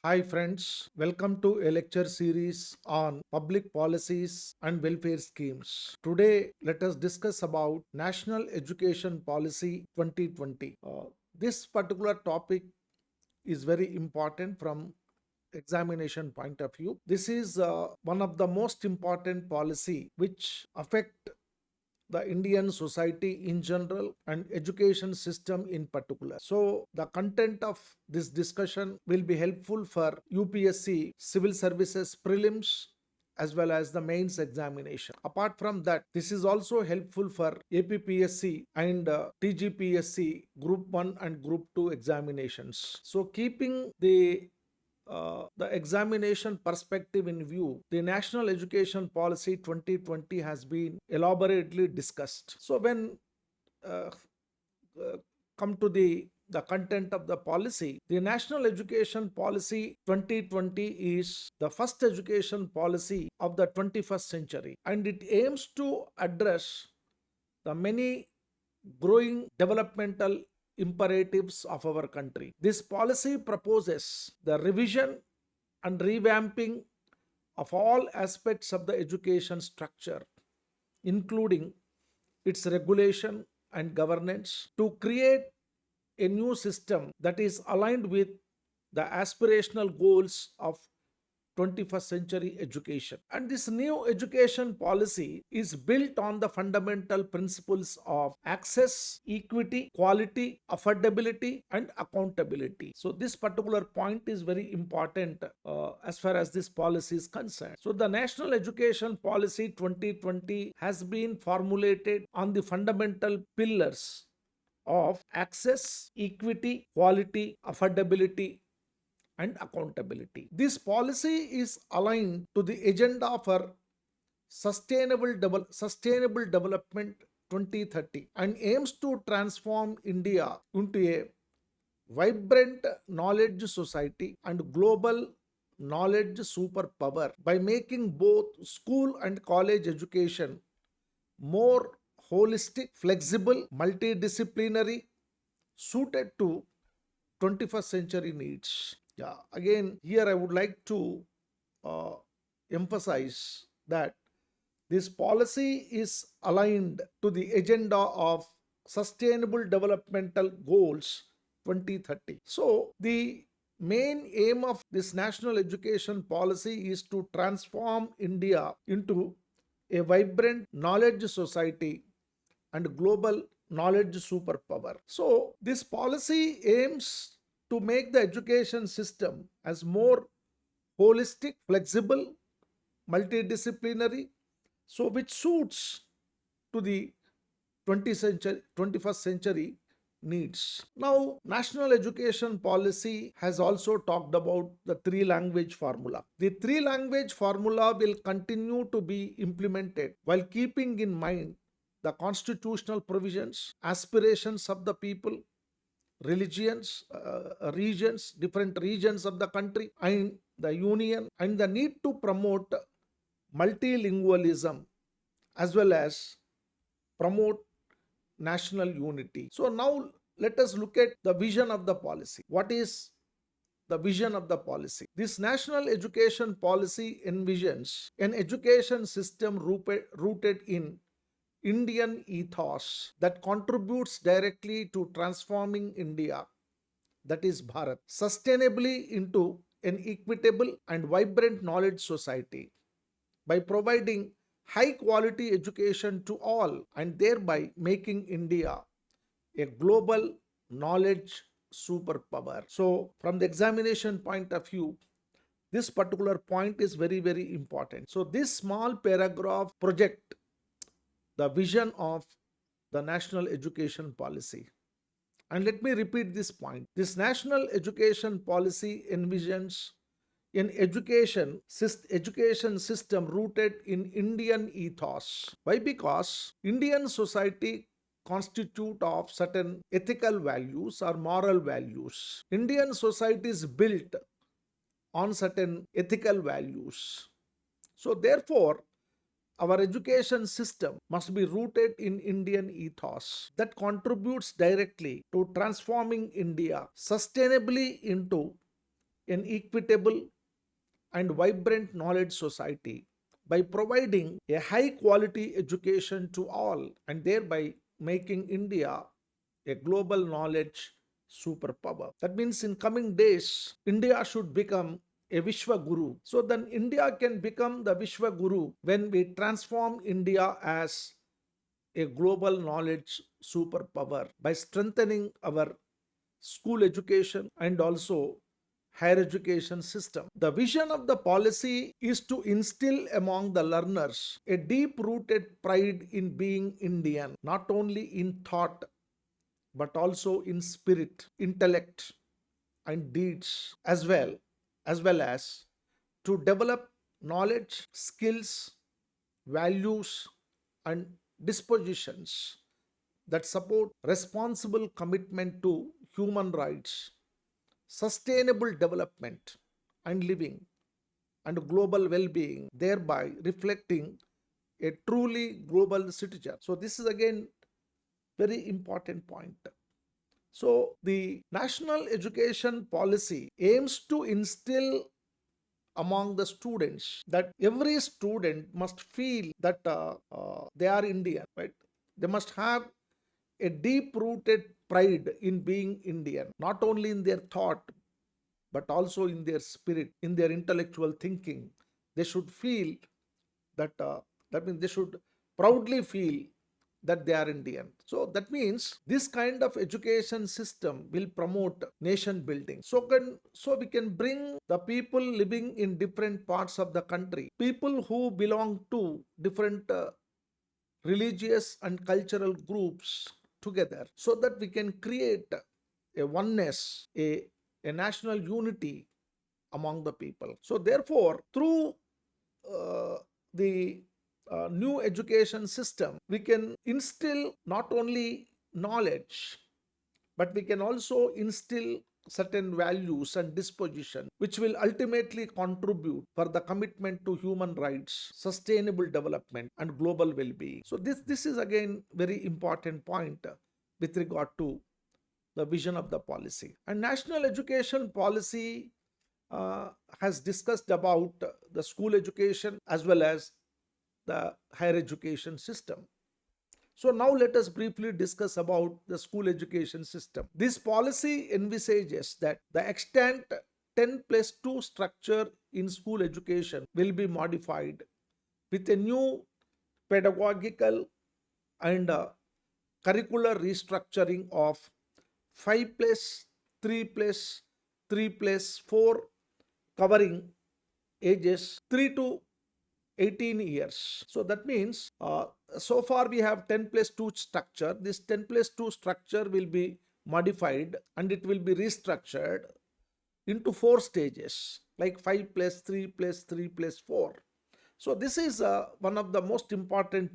Hi friends, welcome to a lecture series on public policies and welfare schemes. Today let us discuss about National Education Policy 2020. This particular topic is very important from examination point of view. This is one of the most important policy which affect the Indian society in general and education system in particular. So the content of this discussion will be helpful for UPSC civil services prelims as well as the mains examination. Apart from that, this is also helpful for APPSC and TGPSC group 1 and group 2 examinations. So keeping the examination perspective in view, the National Education Policy 2020 has been elaborately discussed. So when uh, uh, come to the content of the policy, the National Education Policy 2020 is the first education policy of the 21st century, and it aims to address the many growing developmental imperatives of our country. This policy proposes the revision and revamping of all aspects of the education structure, including its regulation and governance, to create a new system that is aligned with the aspirational goals of 21st century education. And this new education policy is built on the fundamental principles of access, equity, quality, affordability, and accountability. So, this particular point is very important as far as this policy is concerned. So, the National Education Policy 2020 has been formulated on the fundamental pillars of access, equity, quality, affordability, and accountability. This policy is aligned to the agenda for sustainable development 2030 and aims to transform India into a vibrant knowledge society and global knowledge superpower by making both school and college education more holistic, flexible, multidisciplinary, suited to 21st century needs. Yeah, again, here I would like to uh, emphasize that this policy is aligned to the agenda of Sustainable Developmental Goals 2030. So, the main aim of this national education policy is to transform India into a vibrant knowledge society and global knowledge superpower. So, this policy aims to make the education system as more holistic, flexible, multidisciplinary, so which suits to the 21st century needs. Now, national education policy has also talked about the three language formula. The three language formula will continue to be implemented while keeping in mind the constitutional provisions, aspirations of the people, religions, regions, different regions of the country and the union, and the need to promote multilingualism as well as promote national unity. So now let us look at the vision of the policy. What is the vision of the policy? This national education policy envisions an education system rooted in Indian ethos that contributes directly to transforming India, that is Bharat, sustainably into an equitable and vibrant knowledge society by providing high quality education to all and thereby making India a global knowledge superpower. So, from the examination point of view, this particular point is very, very important. So, this small paragraph project the vision of the national education policy. And let me repeat this point. This national education policy envisions an education system rooted in Indian ethos. Why? Because Indian society constitute of certain ethical values or moral values. Indian society is built on certain ethical values. So therefore, our education system must be rooted in Indian ethos that contributes directly to transforming India sustainably into an equitable and vibrant knowledge society by providing a high quality education to all and thereby making India a global knowledge superpower. That means in coming days, India should become a Vishwa Guru. So then India can become the Vishwa Guru when we transform India as a global knowledge superpower by strengthening our school education and also higher education system. The vision of the policy is to instill among the learners a deep rooted pride in being Indian, not only in thought but also in spirit, intellect, and deeds as well as to develop knowledge, skills, values, and dispositions that support responsible commitment to human rights, sustainable development, and living and global well-being, thereby reflecting a truly global citizen. So this is again very important point. So the national education policy aims to instill among the students that every student must feel that they are Indian, right? They must have a deep rooted pride in being Indian, not only in their thought, but also in their spirit, in their intellectual thinking. They should feel that, that means they should proudly feel that they are Indian. So that means this kind of education system will promote nation building. So we can bring the people living in different parts of the country, people who belong to different religious and cultural groups together, so that we can create a oneness, a national unity among the people. So therefore, through the new education system, we can instill not only knowledge, but we can also instill certain values and disposition which will ultimately contribute for the commitment to human rights, sustainable development, and global well-being. So this is again very important point with regard to the vision of the policy. And national education policy uh, has discussed about the school education as well as the higher education system. So now let us briefly discuss about the school education system. This policy envisages that the extant 10 plus 2 structure in school education will be modified with a new pedagogical and curricular restructuring of 5 plus 3 plus 3 plus 4, covering ages 3 to 18 years. So that means so far we have 10 plus 2 structure. This 10 plus 2 structure will be modified and it will be restructured into 4 stages, like 5 plus 3 plus 3 plus 4. So this is one of the most important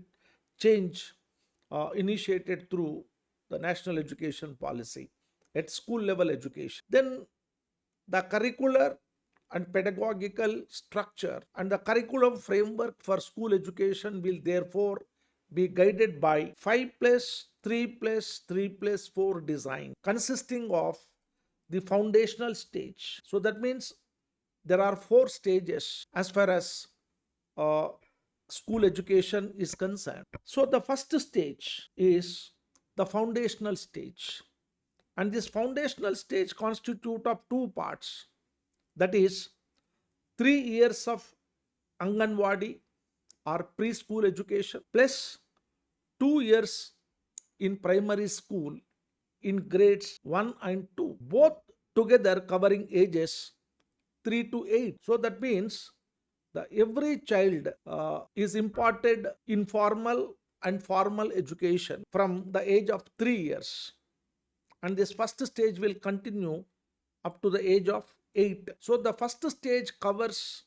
change initiated through the national education policy at school level education. Then the curricular and pedagogical structure and the curriculum framework for school education will therefore be guided by 5 plus 3 plus 3 plus 4 design consisting of the foundational stage. So that means there are 4 stages as far as uh, school education is concerned. So the first stage is the foundational stage, and this foundational stage constitute of two parts, that is 3 years of Anganwadi or preschool education plus 2 years in primary school in grades 1 and 2, both together covering ages 3 to 8. So that means the every child is imparted informal and formal education from the age of 3 years, and this first stage will continue up to the age of 8. So the first stage covers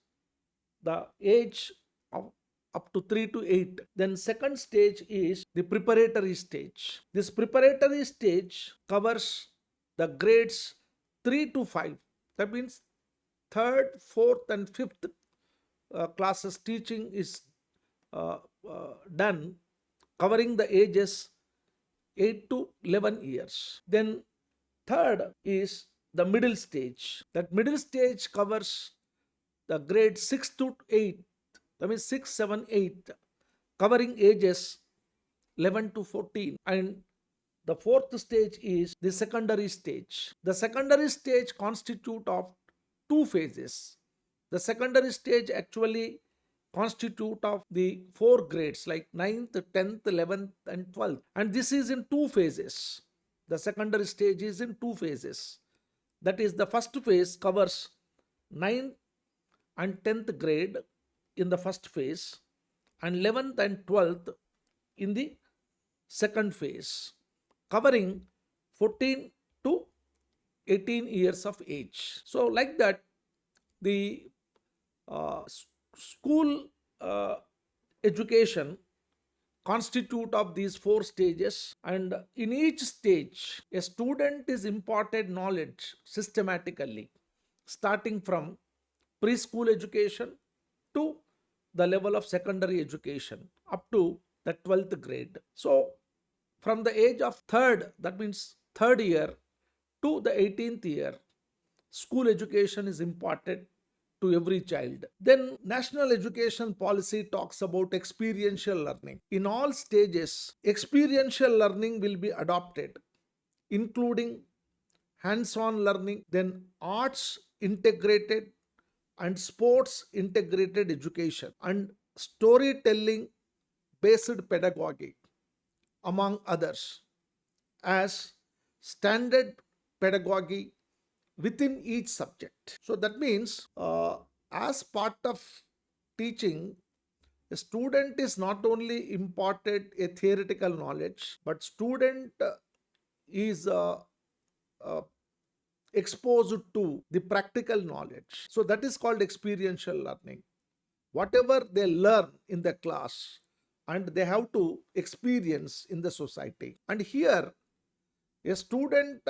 the age of up to 3 to 8. Then second stage is the preparatory stage. This preparatory stage covers the grades 3 to 5. That means third, fourth, and fifth classes teaching is done, covering the ages 8 to 11 years. Then third is the middle stage. That middle stage covers the grade 6 to 8, that means 6, 7, 8, covering ages 11 to 14. And the fourth stage is the secondary stage. The secondary stage constitute of two phases. The secondary stage actually constitute of the four grades like ninth, 10th, 11th and 12th. And this is in two phases. The secondary stage is in two phases. That is, the first phase covers ninth and 10th grade in the first phase and 11th and 12th in the second phase, covering 14 to 18 years of age. So like that, the uh, school education constitute of these four stages, and in each stage a student is imparted knowledge systematically, starting from preschool education to the level of secondary education up to the 12th grade. So from the age of third, that means third year, to the 18th year, school education is imparted to every child. Then national education policy talks about experiential learning. In all stages, experiential learning will be adopted, including hands-on learning, then arts integrated and sports integrated education, and storytelling based pedagogy, among others, as standard pedagogy within each subject. So that means, as part of teaching, a student is not only imparted a theoretical knowledge, but student is uh, exposed to the practical knowledge. So that is called experiential learning. Whatever they learn in the class, and they have to experience in the society. And here, a student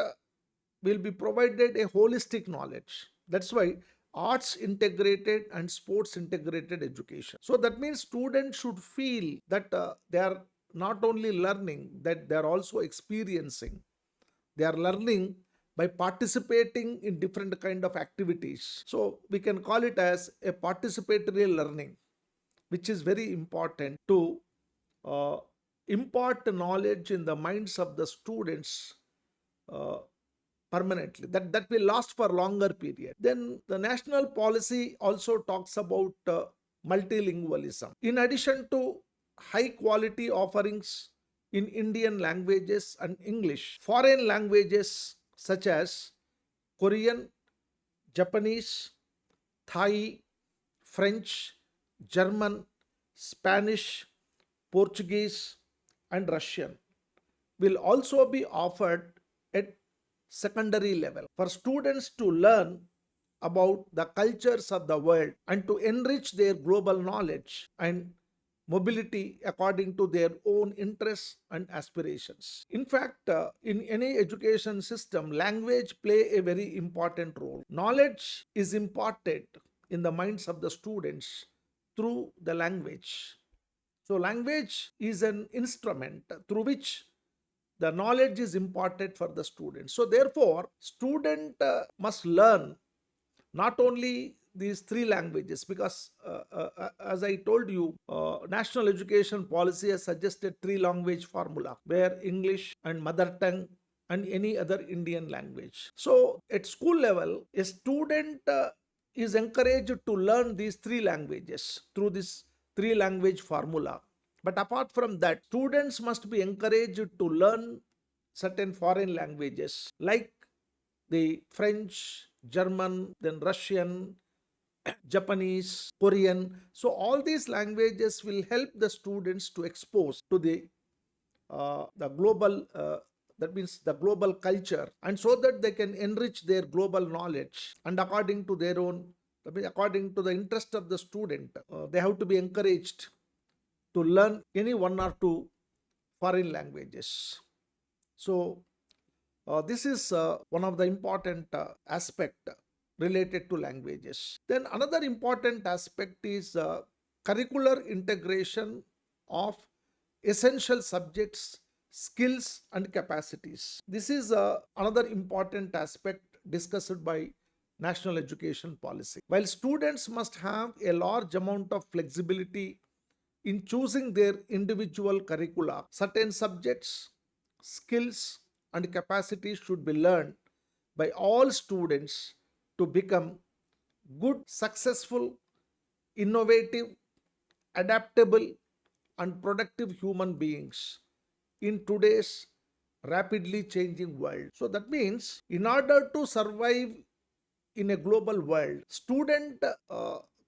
will be provided a holistic knowledge. That's why arts integrated and sports integrated education. So that means students should feel that they are not only learning, that they are also experiencing. They are learning by participating in different kind of activities. So we can call it as a participatory learning, which is very important to uh, impart knowledge in the minds of the students uh, permanently, that will last for longer period. Then the national policy also talks about multilingualism. In addition to high quality offerings in Indian languages and English, foreign languages such as Korean, Japanese, Thai, French, German, Spanish, Portuguese and Russian will also be offered at secondary level for students to learn about the cultures of the world and to enrich their global knowledge and mobility according to their own interests and aspirations. In fact, in any education system, language play a very important role. Knowledge is imparted in the minds of the students through the language. So language is an instrument through which the knowledge is imparted for the student. So therefore, student must learn not only these three languages, because as I told you, national education policy has suggested three language formula, where English and mother tongue and any other Indian language. So at school level, a student is encouraged to learn these three languages through this three language formula. But apart from that, students must be encouraged to learn certain foreign languages like the French, German, then Russian, Japanese, Korean. So all these languages will help the students to expose to the global, that means the global culture, and so that they can enrich their global knowledge. And according to their own, I mean, according to the interest of the student, they have to be encouraged to learn any one or two foreign languages. So this is one of the important aspect related to languages. Then another important aspect is curricular integration of essential subjects, skills and capacities. This is another important aspect discussed by national education policy. While students must have a large amount of flexibility in choosing their individual curricula, certain subjects, skills, and capacities should be learned by all students to become good, successful, innovative, adaptable, and productive human beings in today's rapidly changing world. So that means in order to survive in a global world, student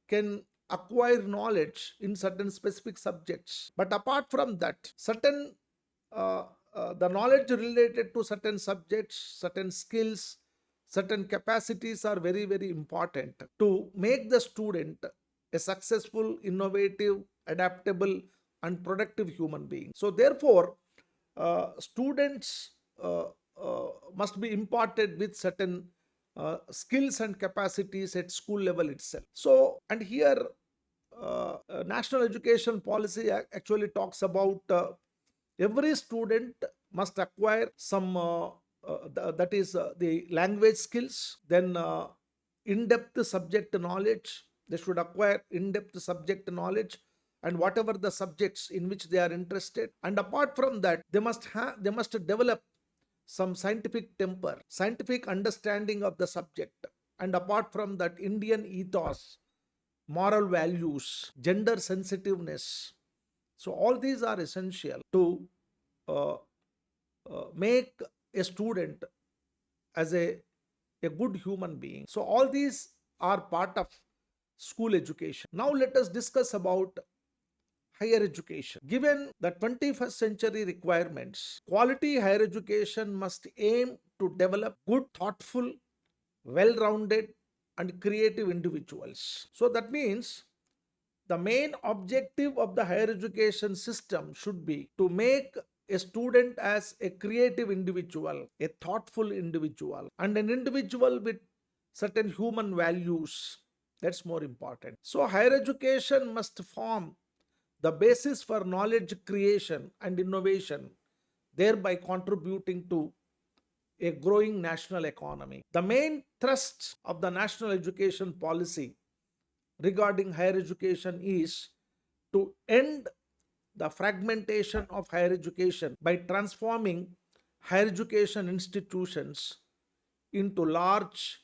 can acquire knowledge in certain specific subjects, but apart from that, certain uh, the knowledge related to certain subjects, certain skills, certain capacities are very very important to make the student a successful, innovative, adaptable, and productive human being. So therefore, students must be imparted with certain skills and capacities at school level itself. So, and here national education policy actually talks about every student must acquire some that is the language skills, then in-depth subject knowledge. They should acquire in-depth subject knowledge and whatever the subjects in which they are interested, and apart from that, they must develop some scientific temper, scientific understanding of the subject, and apart from that, Indian ethos, moral values, gender sensitiveness. So all these are essential to uh, make a student as a good human being. So all these are part of school education. Now let us discuss about higher education. Given the 21st century requirements, quality higher education must aim to develop good, thoughtful, well rounded, and creative individuals. So that means the main objective of the higher education system should be to make a student as a creative individual, a thoughtful individual, and an individual with certain human values. That's more important. So, higher education must form the basis for knowledge creation and innovation, thereby contributing to a growing national economy. The main thrust of the national education policy regarding higher education is to end the fragmentation of higher education by transforming higher education institutions into large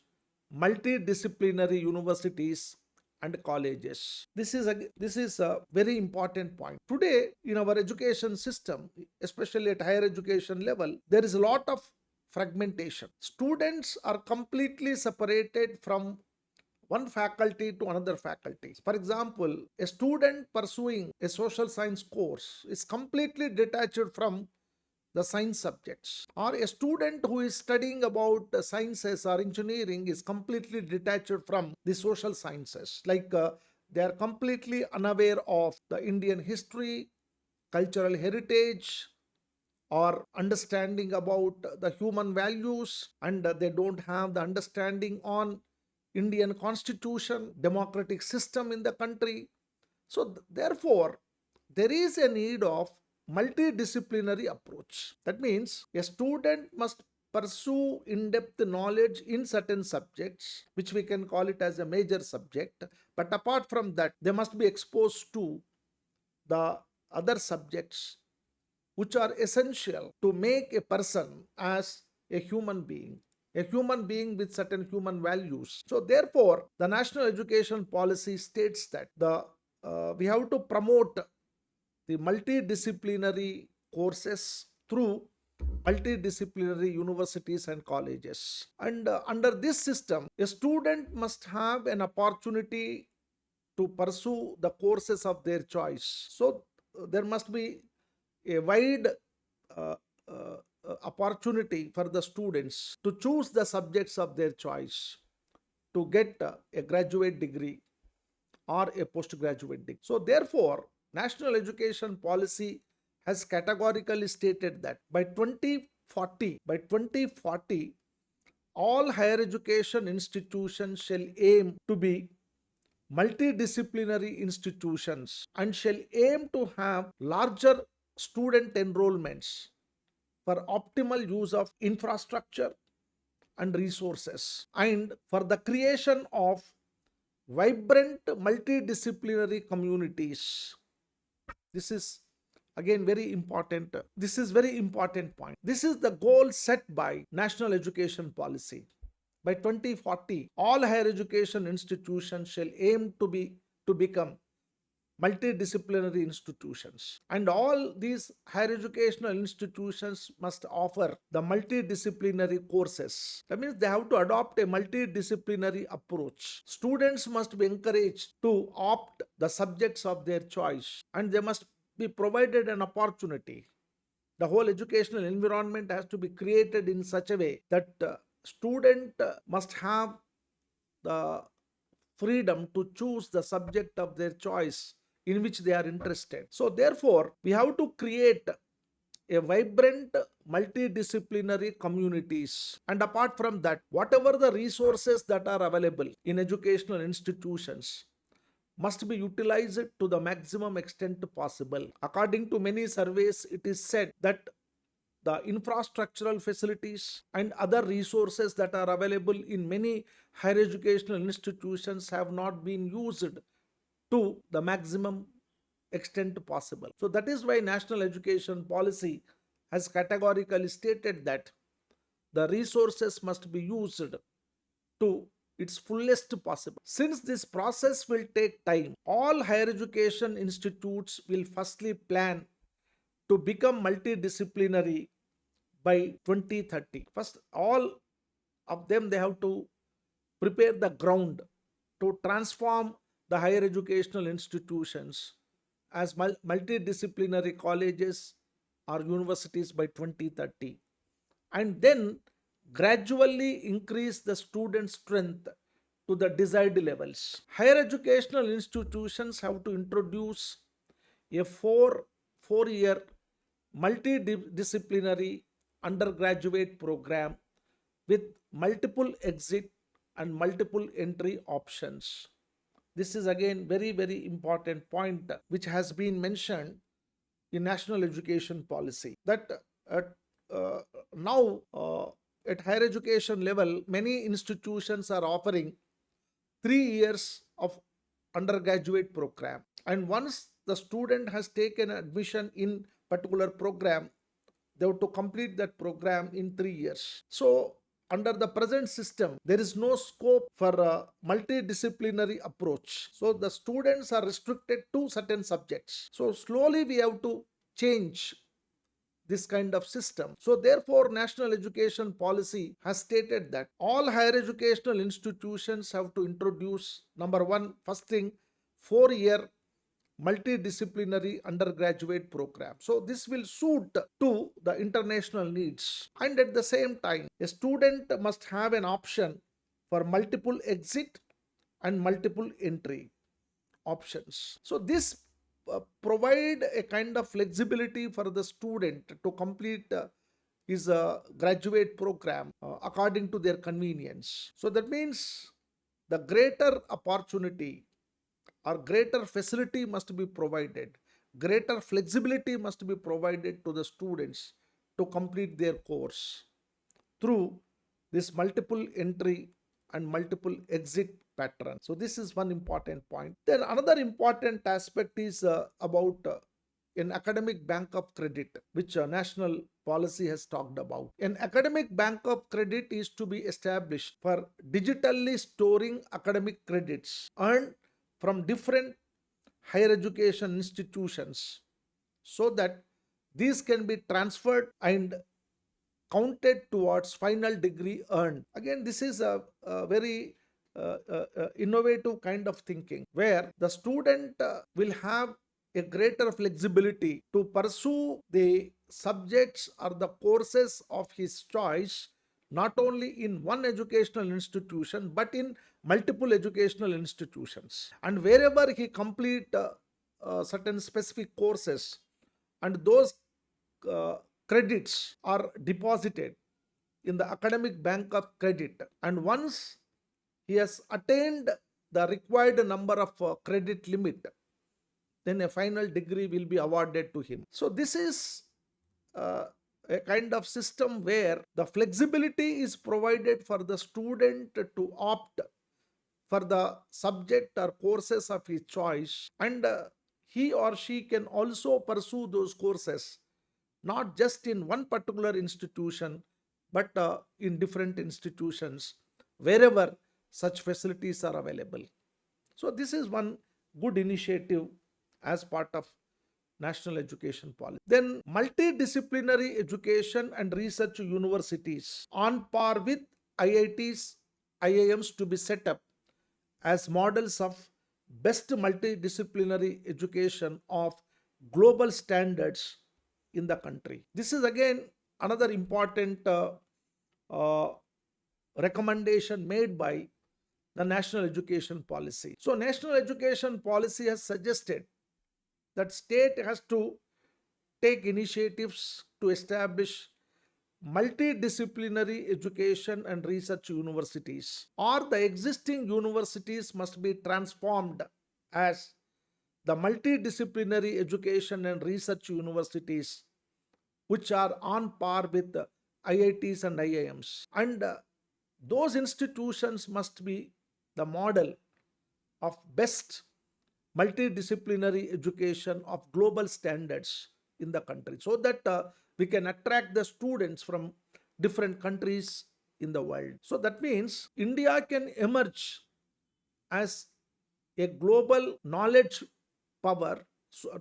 multidisciplinary universities and colleges. This is a very important point. Today, in our education system, especially at higher education level, there is a lot of fragmentation. Students are completely separated from one faculty to another faculty. For example, a student pursuing a social science course is completely detached from the science subjects, or a student who is studying about sciences or engineering is completely detached from the social sciences, like they are completely unaware of the Indian history, cultural heritage, or understanding about the human values, and they don't have the understanding on Indian constitution, democratic system in the country. So therefore, there is a need of multidisciplinary approach. That means a student must pursue in-depth knowledge in certain subjects, which we can call it as a major subject. But apart from that, they must be exposed to the other subjects which are essential to make a person as a human being with certain human values. So therefore, the national education policy states that the we have to promote the multidisciplinary courses through multidisciplinary universities and colleges. And under this system, a student must have an opportunity to pursue the courses of their choice. So there must be a wide uh, opportunity for the students to choose the subjects of their choice to get a graduate degree or a postgraduate degree. So therefore, national education policy has categorically stated that by 2040, all higher education institutions shall aim to be multidisciplinary institutions and shall aim to have larger student enrollments for optimal use of infrastructure and resources, and for the creation of vibrant multidisciplinary communities. This is again very important. This is very important point. This is the goal set by National Education Policy. By 2040, all higher education institutions shall aim to become multidisciplinary institutions, and all these higher educational institutions must offer the multidisciplinary courses. That means they have to adopt a multidisciplinary approach. Students must be encouraged to opt the subjects of their choice, and they must be provided an opportunity. The whole educational environment has to be created in such a way that student must have the freedom to choose the subject of their choice in which they are interested. So therefore, we have to create a vibrant multidisciplinary communities, and apart from that, whatever the resources that are available in educational institutions must be utilized to the maximum extent possible. According to many surveys, it is said that the infrastructural facilities and other resources that are available in many higher educational institutions have not been used to the maximum extent possible. So that is why National Education Policy has categorically stated that the resources must be used to its fullest possible. Since this process will take time, all higher education institutes will firstly plan to become multidisciplinary by 2030. First, all of them, they have to prepare the ground to transform the higher educational institutions as multidisciplinary colleges or universities by 2030, and then gradually increase the student strength to the desired levels. Higher educational institutions have to introduce a four-year multidisciplinary undergraduate program with multiple exit and multiple entry options. This is again very important point which has been mentioned in National Education Policy, that uh, now at higher education level, many institutions are offering 3 years of undergraduate program, and once the student has taken admission in particular program, they have to complete that program in 3 years. So under the present system, there is no scope for a multidisciplinary approach. So the students are restricted to certain subjects. So slowly we have to change this kind of system. So therefore, National Education Policy has stated that all higher educational institutions have to introduce, number one, first thing, 4-year multidisciplinary undergraduate program. So this will suit to the international needs. And at the same time, a student must have an option for multiple exit and multiple entry options. So this provide a kind of flexibility for the student to complete his graduate program according to their convenience. So that means the greater opportunity or greater facility must be provided, greater flexibility must be provided to the students to complete their course through this multiple entry and multiple exit pattern. So this is one important point. Then another important aspect is about an academic bank of credit, which national policy has talked about. An academic bank of credit is to be established for digitally storing academic credits earned from different higher education institutions, so that these can be transferred and counted towards final degree earned. Again, this is a very innovative kind of thinking where the student will have a greater flexibility to pursue the subjects or the courses of his choice, not only in one educational institution but in multiple educational institutions, and wherever he complete certain specific courses, and those uh, credits are deposited in the academic bank of credit, and once he has attained the required number of credit limit, then a final degree will be awarded to him. So this is uh, a kind of system where the flexibility is provided for the student to opt for the subject or courses of his choice, and he or she can also pursue those courses not just in one particular institution but in different institutions wherever such facilities are available. So this is one good initiative as part of national education policy. Then multidisciplinary education and research universities on par with IITs, IIMs to be set up as models of best multidisciplinary education of global standards in the country. This is again another important uh, recommendation made by the national education policy. So national education policy has suggested that state has to take initiatives to establish multidisciplinary education and research universities, or the existing universities must be transformed as the multidisciplinary education and research universities which are on par with IITs and IIMs. And those institutions must be the model of best multidisciplinary education of global standards in the country, so that we can attract the students from different countries in the world. So that means India can emerge as a global knowledge power,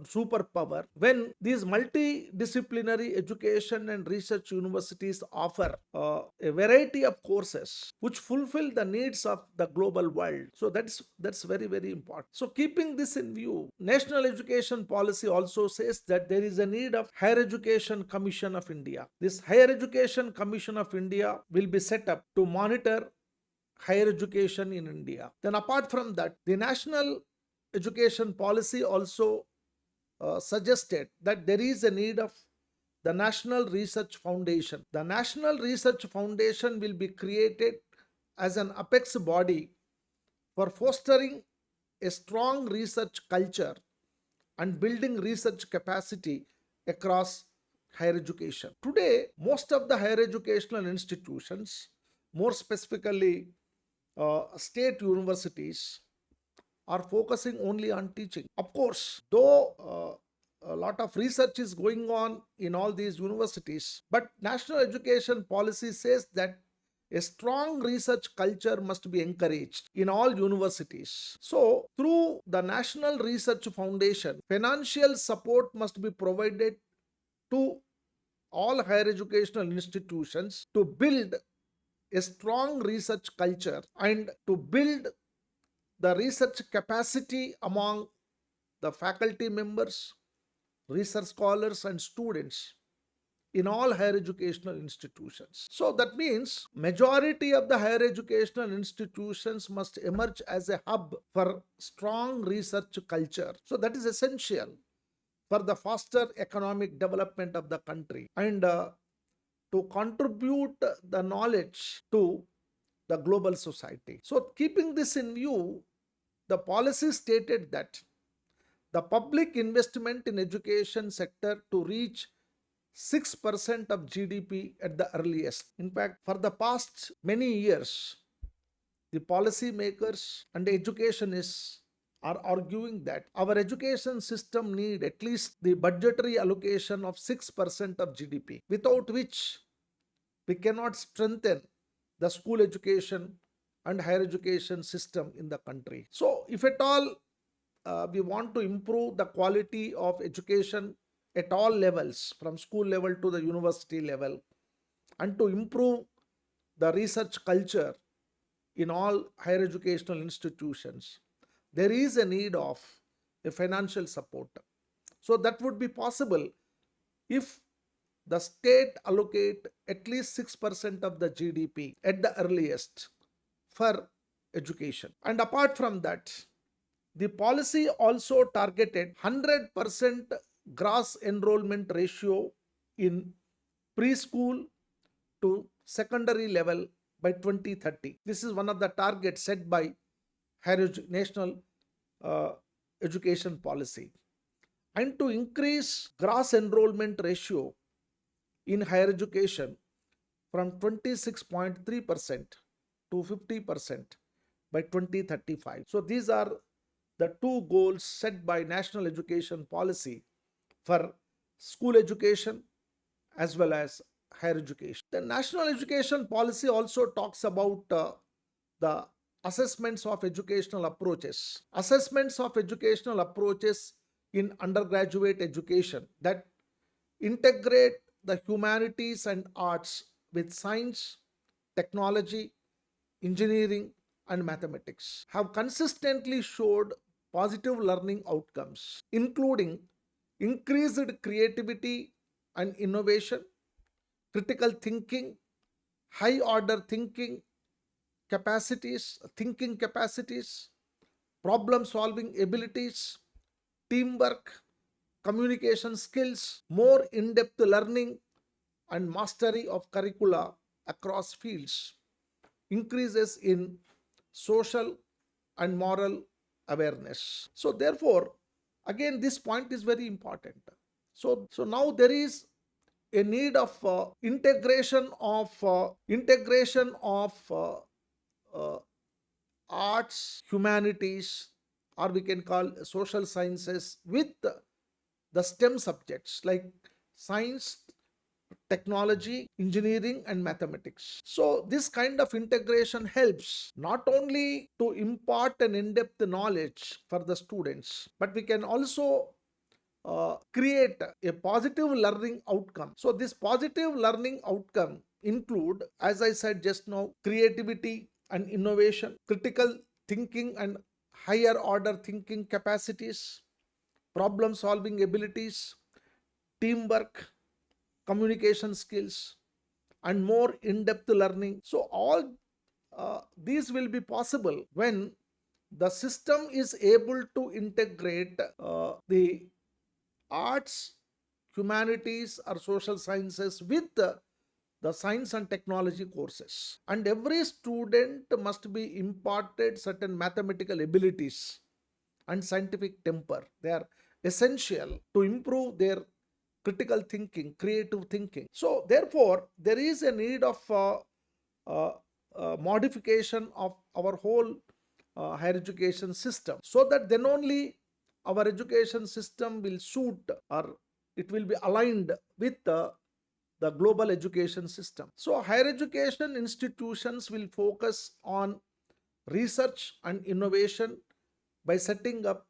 superpower, when these multidisciplinary education and research universities offer a variety of courses which fulfill the needs of the global world. So that's very very important. So keeping this in view, national education policy also says that there is a need of higher education commission of India. This higher education commission of India will be set up to monitor higher education in India. Then apart from that, the national education policy also suggested that there is a need of the National Research Foundation. The National Research Foundation will be created as an apex body for fostering a strong research culture and building research capacity across higher education. Today, most of the higher educational institutions, more specifically state universities, are focusing only on teaching. Of course, though a lot of research is going on in all these universities, but national education policy says that a strong research culture must be encouraged in all universities. So, through the National Research Foundation, financial support must be provided to all higher educational institutions to build a strong research culture and to build the research capacity among the faculty members, research scholars, and students in all higher educational institutions. So that means majority of the higher educational institutions must emerge as a hub for strong research culture. So that is essential for the faster economic development of the country and to contribute the knowledge to the global society. So keeping this in view, the policy stated that the public investment in education sector to reach 6% of GDP at the earliest. In fact, for the past many years, the policy makers and educationists are arguing that our education system need at least the budgetary allocation of 6% of GDP, without which we cannot strengthen the school education and higher education system in the country. So if at all we want to improve the quality of education at all levels, from school level to the university level, and to improve the research culture in all higher educational institutions, there is a need of a financial support. So that would be possible if the state allocate at least 6% of the GDP at the earliest for education. And apart from that, the policy also targeted 100% gross enrollment ratio in preschool to secondary level by 2030. This is one of the targets set by national uh, education policy. And to increase gross enrollment ratio in higher education from 26.3% to 50% by 2035. So these are the two goals set by national education policy for school education as well as higher education. The national education policy also talks about the assessments of educational approaches. Assessments of educational approaches in undergraduate education that integrate the humanities and arts with science, technology, engineering, and mathematics have consistently showed positive learning outcomes, including increased creativity and innovation, critical thinking, high order thinking capacities, problem solving abilities, teamwork, communication skills, more in depth learning, and mastery of curricula across fields, increases in social and moral awareness. So, therefore, again, this point is very important. So now there is a need of integration of uh, arts, humanities, or we can call social sciences with the STEM subjects like science, technology, engineering, and mathematics. So, this kind of integration helps not only to impart an in depth knowledge for the students, but we can also create a positive learning outcome. So, this positive learning outcome include, as I said just now, creativity and innovation, critical thinking and higher order thinking capacities, problem solving abilities, teamwork, communication skills, and more in depth learning. So, all these will be possible when the system is able to integrate the arts, humanities, or social sciences with the science and technology courses. And every student must be imparted certain mathematical abilities and scientific temper. They are essential to improve their critical thinking, creative thinking. So, therefore, there is a need of uh, modification of our whole higher education system, so that then only our education system will suit, or it will be aligned with the global education system. So, higher education institutions will focus on research and innovation by setting up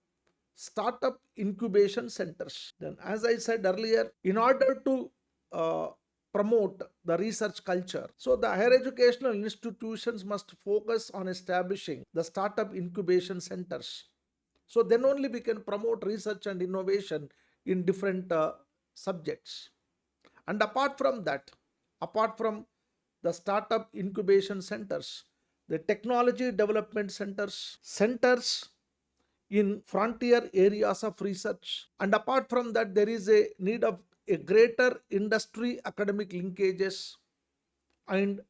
startup incubation centers. Then, as I said earlier, in order to uh, promote the research culture, so the higher educational institutions must focus on establishing the startup incubation centers. So, then only we can promote research and innovation in different subjects. And apart from the startup incubation centers, the technology development centers in frontier areas of research. And apart from that, there is a need of a greater industry academic linkages and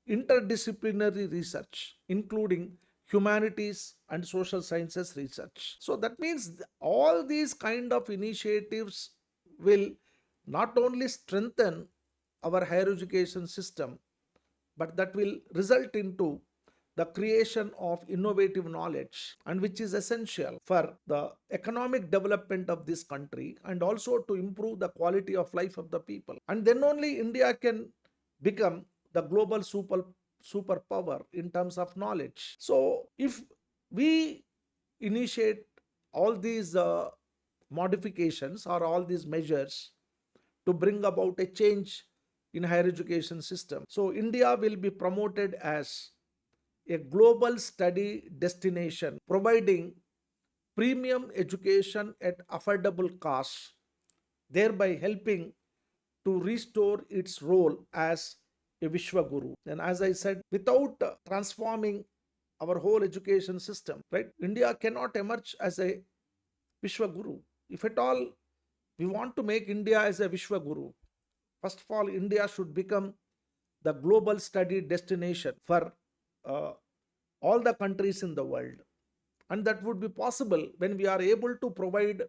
interdisciplinary research, including humanities and social sciences research. So that means all these kind of initiatives will not only strengthen our higher education system, but that will result into the creation of innovative knowledge, and which is essential for the economic development of this country and also to improve the quality of life of the people. And then only India can become the global superpower in terms of knowledge. So if we initiate all these modifications or all these measures to bring about a change in higher education system, so India will be promoted as a global study destination, providing premium education at affordable costs, thereby helping to restore its role as a Vishwaguru. And as I said, without transforming our whole education system, right, India cannot emerge as a Vishwaguru. If at all we want to make India as a Vishwaguru, first of all, India should become the global study destination for uh, all the countries in the world. And that would be possible when we are able to provide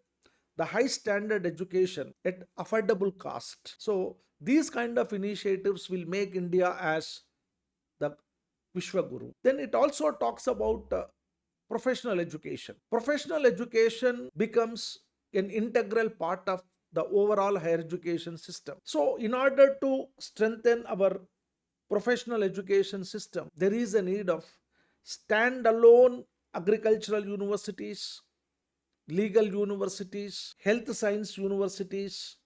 the high standard education at affordable cost. So these kind of initiatives will make India as the Vishwaguru. Then it also talks about professional education. Professional education becomes an integral part of the overall higher education system. So, in order to strengthen our professional education system, there is a need of standalone agricultural universities, legal universities, health science universities,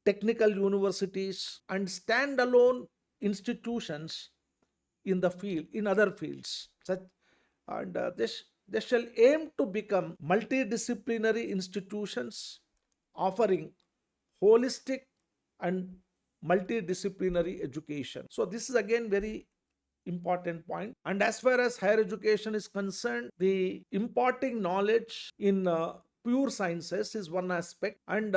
technical universities, and standalone institutions in the field, in other fields such, and they shall aim to become multidisciplinary institutions offering holistic and multidisciplinary education. So this is again very important point. And as far as higher education is concerned, the imparting knowledge in pure sciences is one aspect, and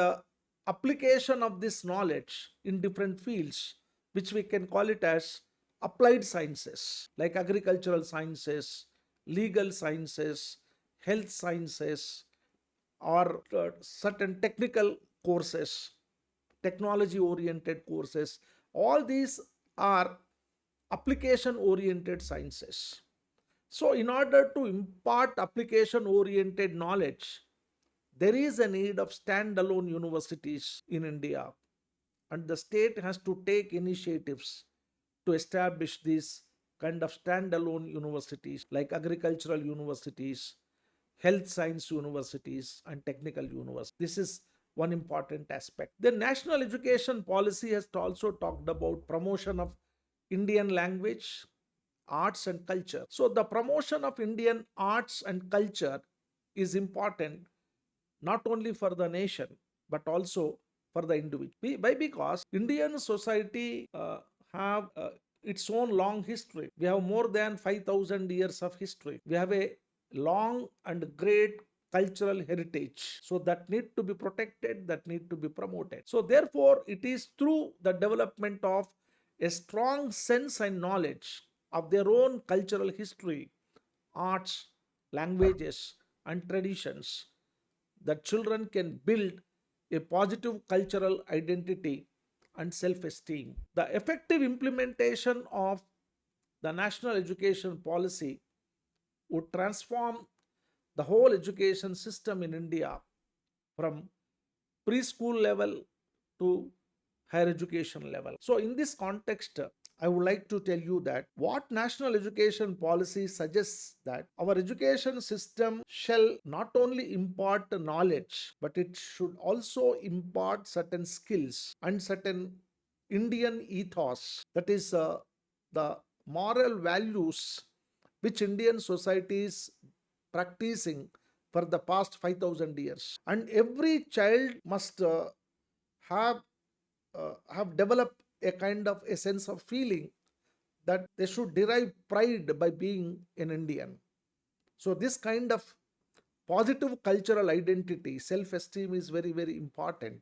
application of this knowledge in different fields, which we can call it as applied sciences, like agricultural sciences, legal sciences, health sciences, or certain technical courses, technology oriented courses. All these are application oriented sciences. So, in order to impart application oriented knowledge, there is a need of standalone universities in India, and the state has to take initiatives to establish these kind of standalone universities like agricultural universities, health science universities, and technical universities. This is one important aspect. The national education policy has also talked about promotion of Indian language, arts, and culture. So, the promotion of Indian arts and culture is important not only for the nation but also for the individual. Why? Because Indian society have its own long history. We have more than 5,000 years of history. We have a long and great cultural heritage, so that need to be protected, that need to be promoted. So therefore it is through the development of a strong sense and knowledge of their own cultural history, arts, languages, and traditions that children can build a positive cultural identity and self esteem. The effective implementation of the national education policy would transform the whole education system in India from preschool level to higher education level. So, in this context, I would like to tell you that what national education policy suggests that our education system shall not only impart knowledge, but it should also impart certain skills and certain Indian ethos, that is the moral values which Indian society is practicing for the past 5,000 years. And every child must have developed a kind of a sense of feeling that they should derive pride by being an Indian. So this kind of positive cultural identity, self-esteem is very, very important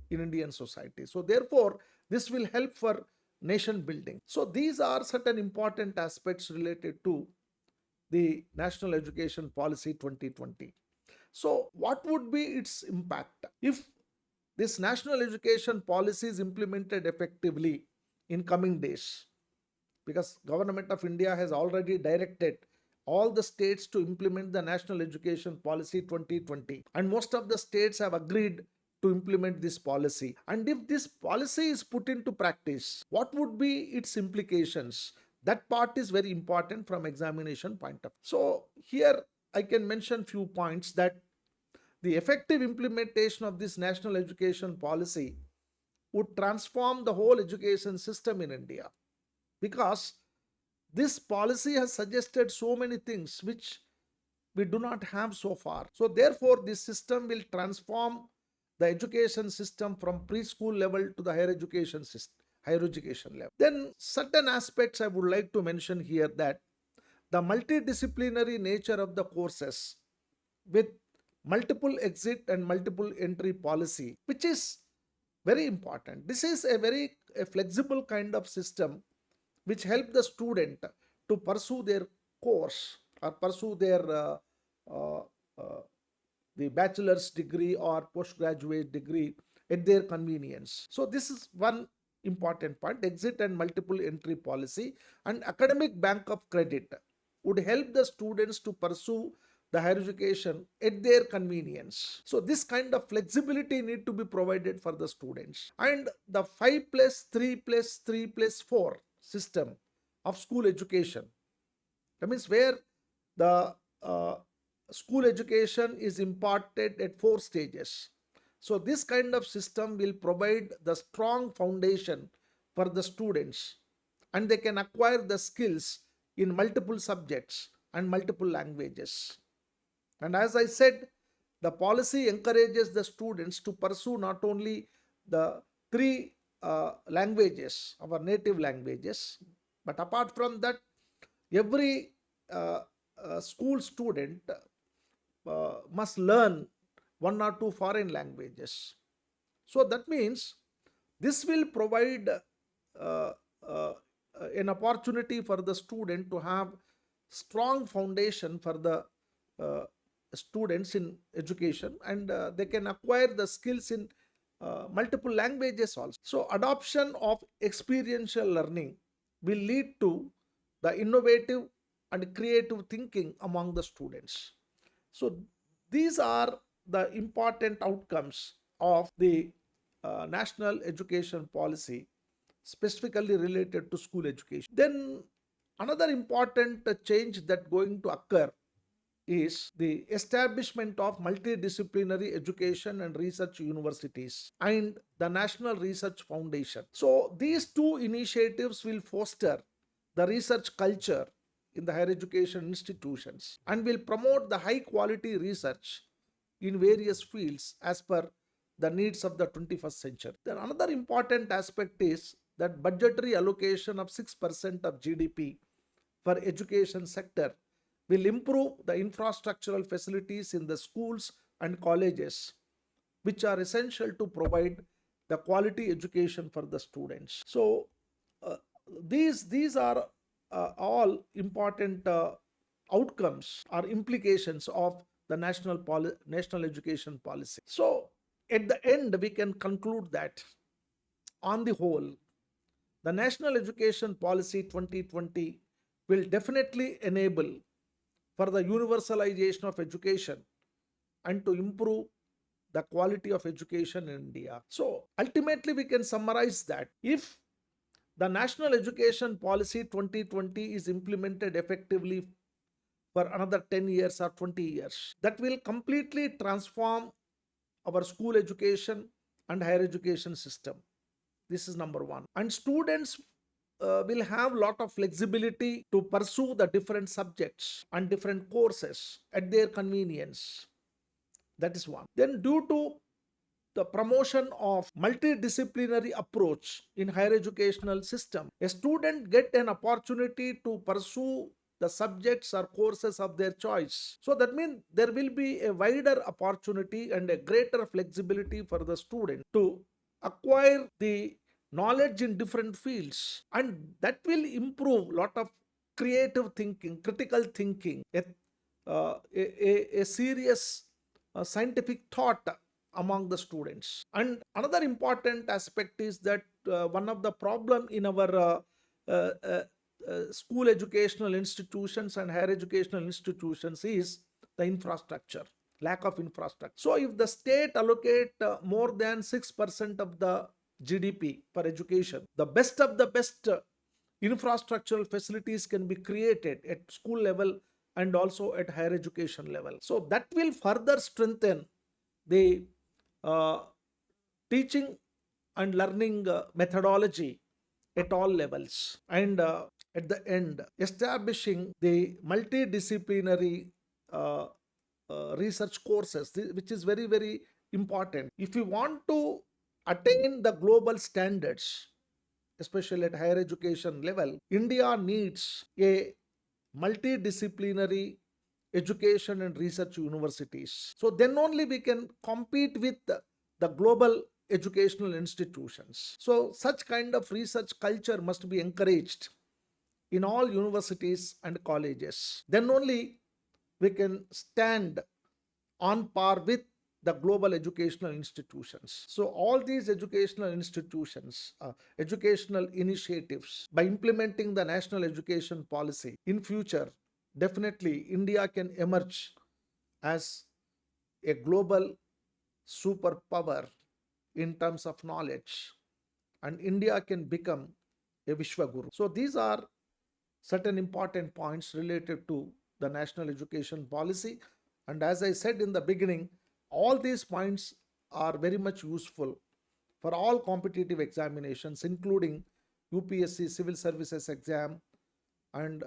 in Indian society. So therefore, this will help for nation building. So these are certain important aspects related to the National Education Policy 2020. So what would be its impact if this national education policy is implemented effectively in coming days? Because Government of India has already directed all the states to implement the National Education Policy 2020, and most of the states have agreed to implement this policy. And if this policy is put into practice, what would be its implications? That part is very important from examination point of view. So here I can mention few points that the effective implementation of this national education policy would transform the whole education system in India, because this policy has suggested so many things which we do not have so far. So therefore this system will transform the education system from preschool level to the higher education system, higher education level. Then certain aspects I would like to mention here, that the multidisciplinary nature of the courses with multiple exit and multiple entry policy, which is very important. This is a very flexible kind of system which help the student to pursue their course or pursue their uh, uh, the bachelor's degree or postgraduate degree at their convenience. So this is one important point. Exit and multiple entry policy and academic bank of credit would help the students to pursue the higher education at their convenience. So this kind of flexibility need to be provided for the students. And the 5 plus 3 plus 3 plus 4 system of school education, that means where the uh, school education is imparted at 4 stages. So this kind of system will provide the strong foundation for the students, and they can acquire the skills in multiple subjects and multiple languages. And as I said, the policy encourages the students to pursue not only the three languages, our native languages, but apart from that, every uh, school student must learn one or two foreign languages. So that means this will provide uh, uh, an opportunity for the student to have strong foundation for the uh, students in education, and they can acquire the skills in multiple languages also. So adoption of experiential learning will lead to the innovative and creative thinking among the students. So these are the important outcomes of the national education policy specifically related to school education. Then another important change that going to occur is the establishment of multidisciplinary education and research universities and the National Research Foundation. So these two initiatives will foster the research culture in the higher education institutions and will promote the high quality research in various fields as per the needs of the 21st century. Then another important aspect is that budgetary allocation of 6% of GDP for education sector will improve the infrastructural facilities in the schools and colleges, which are essential to provide the quality education for the students. So uh, these are all important outcomes or implications of the national education policy. So at the end, we can conclude that on the whole, the National Education Policy 2020 will definitely enable for the universalization of education and to improve the quality of education in India. So ultimately, we can summarize that if the National Education Policy 2020 is implemented effectively for another 10 years or 20 years, that will completely transform our school education and higher education system. This is number one. And students will have a lot of flexibility to pursue the different subjects and different courses at their convenience. That is one. Then, due to the promotion of multidisciplinary approach in higher educational system, a student get an opportunity to pursue the subjects or courses of their choice. So that means there will be a wider opportunity and a greater flexibility for the student to acquire the knowledge in different fields, and that will improve lot of creative thinking, critical thinking, a serious scientific thought among the students. And another important aspect is that one of the problem in our uh, uh, school educational institutions and higher educational institutions is the infrastructure, lack of infrastructure. So if the state allocate more than 6% of the GDP for education, the best of the best infrastructural facilities can be created at school level and also at higher education level. So that will further strengthen the uh, teaching and learning methodology at all levels. And at the end, establishing the multidisciplinary uh, research courses, which is very, very important. If you want to attain the global standards, especially at higher education level, India needs a multidisciplinary education and research universities. So then only we can compete with the global educational institutions. So such kind of research culture must be encouraged in all universities and colleges. Then only we can stand on par with the global educational institutions. So all these educational institutions, educational initiatives, by implementing the national education policy in future, definitely India can emerge as a global superpower in terms of knowledge, and India can become a Vishwaguru. So these are certain important points related to the national education policy. And as I said in the beginning, all these points are very much useful for all competitive examinations, including UPSC civil services exam and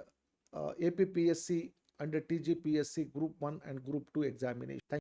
APPSC and TGPSC Group 1 and Group 2 examination. Thank